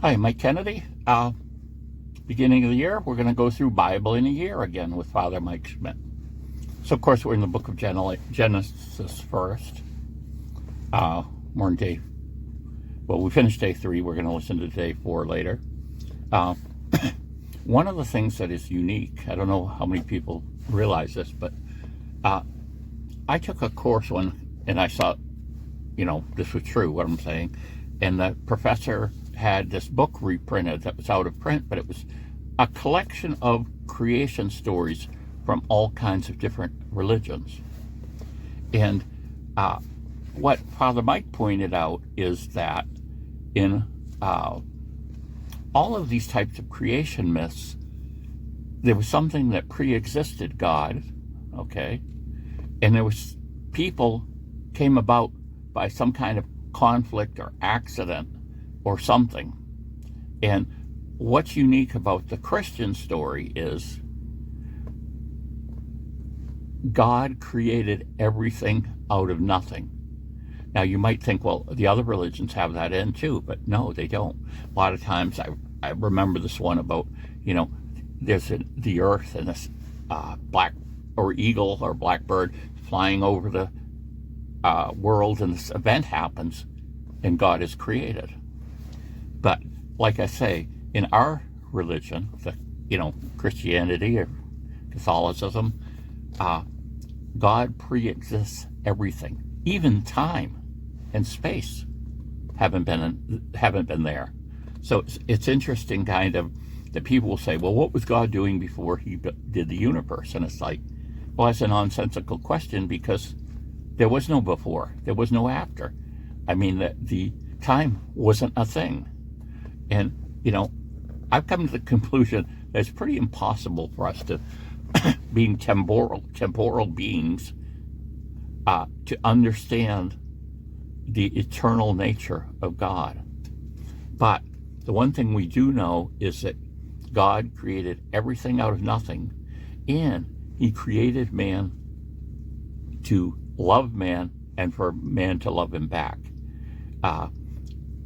Hi, Mike Kennedy. Beginning of the year, we're going to go through Bible in a year again with Fr Mike Schmitz. So, of course, we're in the book of Genesis first. We're in we finished day 3. We're going to listen to day 4 later. One of the things that is unique, I don't know how many people realize this, but I took a course and I saw, this was true, what I'm saying. And the professor had this book reprinted that was out of print, but it was a collection of creation stories from all kinds of different religions. And what Father Mike pointed out is that in all of these types of creation myths, there was something that pre-existed God, okay? And there was people came about by some kind of conflict or accident or something. And what's unique about the Christian story is God created everything out of nothing. Now you might think, well, the other religions have that in too, but no, they don't. A lot of times I remember this one about, there's the earth and this black or eagle or blackbird flying over the world, and this event happens and God is created. But like I say, in our religion, Christianity or Catholicism, God pre-exists everything, even time and space haven't been there. So it's interesting, kind of, that people will say, well, what was God doing before he did the universe? And it's like, well, that's a nonsensical question, because there was no before, there was no after. I mean, the time wasn't a thing. And, I've come to the conclusion that it's pretty impossible for us to, being temporal beings, to understand the eternal nature of God. But the one thing we do know is that God created everything out of nothing, and he created man to love man and for man to love him back.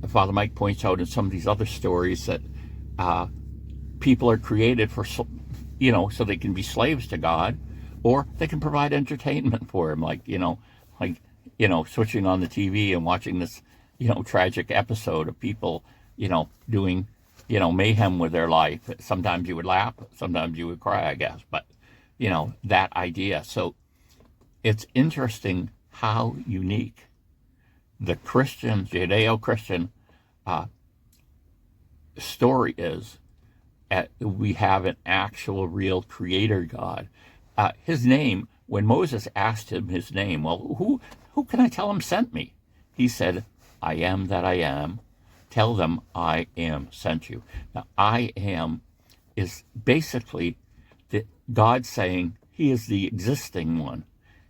Father Mike points out in some of these other stories that people are created for, so they can be slaves to God, or they can provide entertainment for him, like switching on the TV and watching this, tragic episode of people, doing, mayhem with their life. Sometimes you would laugh, sometimes you would cry, I guess, but, that idea. So it's interesting how unique the Judeo-Christian story is. We have an actual, real creator God. His name, when Moses asked him his name, well, who can I tell him sent me? He said, I am that I am. Tell them I am sent you. Now, I am is basically God saying he is the existing one.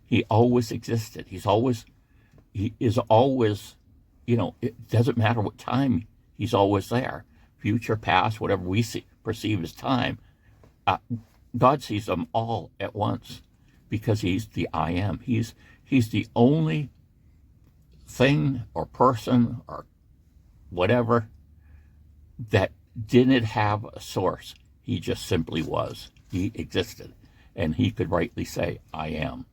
He always existed. He is always, it doesn't matter what time, he's always there. Future, past, whatever we perceive as time, God sees them all at once, because he's the I am. He's the only thing or person or whatever that didn't have a source. He just simply was. He existed, and he could rightly say, I am.